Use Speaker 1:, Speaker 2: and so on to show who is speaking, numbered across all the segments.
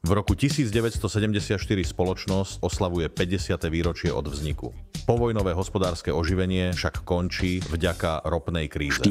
Speaker 1: V roku 1974 spoločnosť oslavuje 50. výročie od vzniku. Povojnové hospodárske oživenie však končí vďaka ropnej kríze.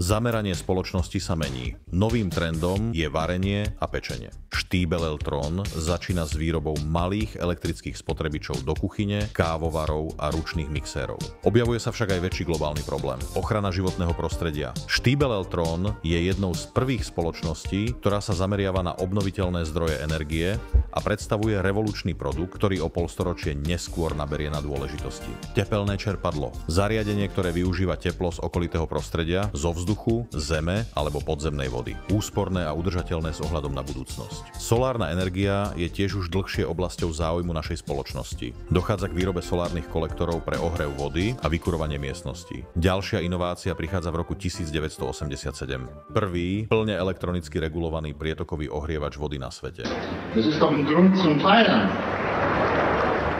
Speaker 1: Zameranie spoločnosti sa mení. Novým trendom je varenie a pečenie. Stiebel-Eltron začína s výrobou malých elektrických spotrebičov do kuchyne, kávovarov a ručných mixérov. Objavuje sa však aj väčší globálny problém. Ochrana životného prostredia. Stiebel-Eltron je jednou z prvých spoločností, ktorá sa zameriava na obnoviteľné zdroje energie a predstavuje revolučný produkt, ktorý o polstoročie neskôr naberie na dôležitosti. Tepelné čerpadlo. Zariadenie, ktoré využíva teplo z okolitého prostredia, zo vzduchu, zeme alebo podzemnej vody. Úsporné a udržateľné s ohľadom na budúcnosť. Solárna energia je tiež už dlhšie oblasťou záujmu našej spoločnosti. Dochádza k výrobe solárnych kolektorov pre ohrev vody a vykurovanie miestností. Ďalšia inovácia prichádza v roku 1987. Prvý plne elektronicky regulovaný prietokový ohrievač vody na svete.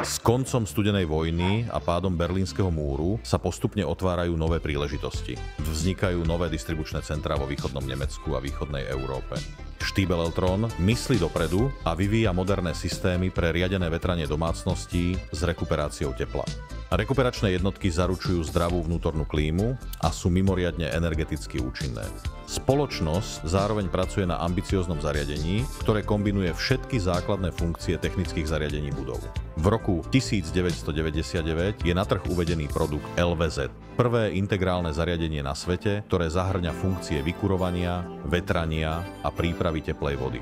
Speaker 1: S koncom studenej vojny a pádom Berlínskeho múru sa postupne otvárajú nové príležitosti. Vznikajú nové distribučné centrá vo východnom Nemecku a východnej Európe. Stiebel-Eltron myslí dopredu a vyvíja moderné systémy pre riadené vetranie domácností s rekuperáciou tepla. Rekuperačné jednotky zaručujú zdravú vnútornú klímu a sú mimoriadne energeticky účinné. Spoločnosť zároveň pracuje na ambicióznom zariadení, ktoré kombinuje všetky základné funkcie technických zariadení budov. V roku 1999 je na trh uvedený produkt LVZ, prvé integrálne zariadenie na svete, ktoré zahŕňa funkcie vykurovania, vetrania a prípravy teplej vody.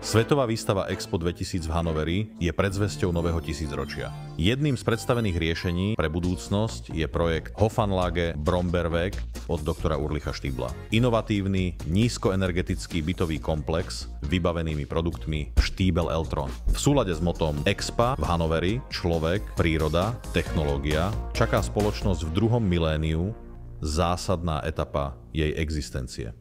Speaker 1: Svetová výstava Expo 2000 v Hannoveri je predzvesťou nového tisícročia. Jedným z predstavených riešení pre budúcnosť je projekt Hofanlage Bromberweg od doktora Ulricha Stiebla. Inovatívny, nízkoenergetický bytový komplex vybavenými produktmi Stiebel-Eltron. V súlade s motom Expa v Hannoveri človek, príroda, technológia čaká spoločnosť v druhom miléniu zásadná etapa jej existencie.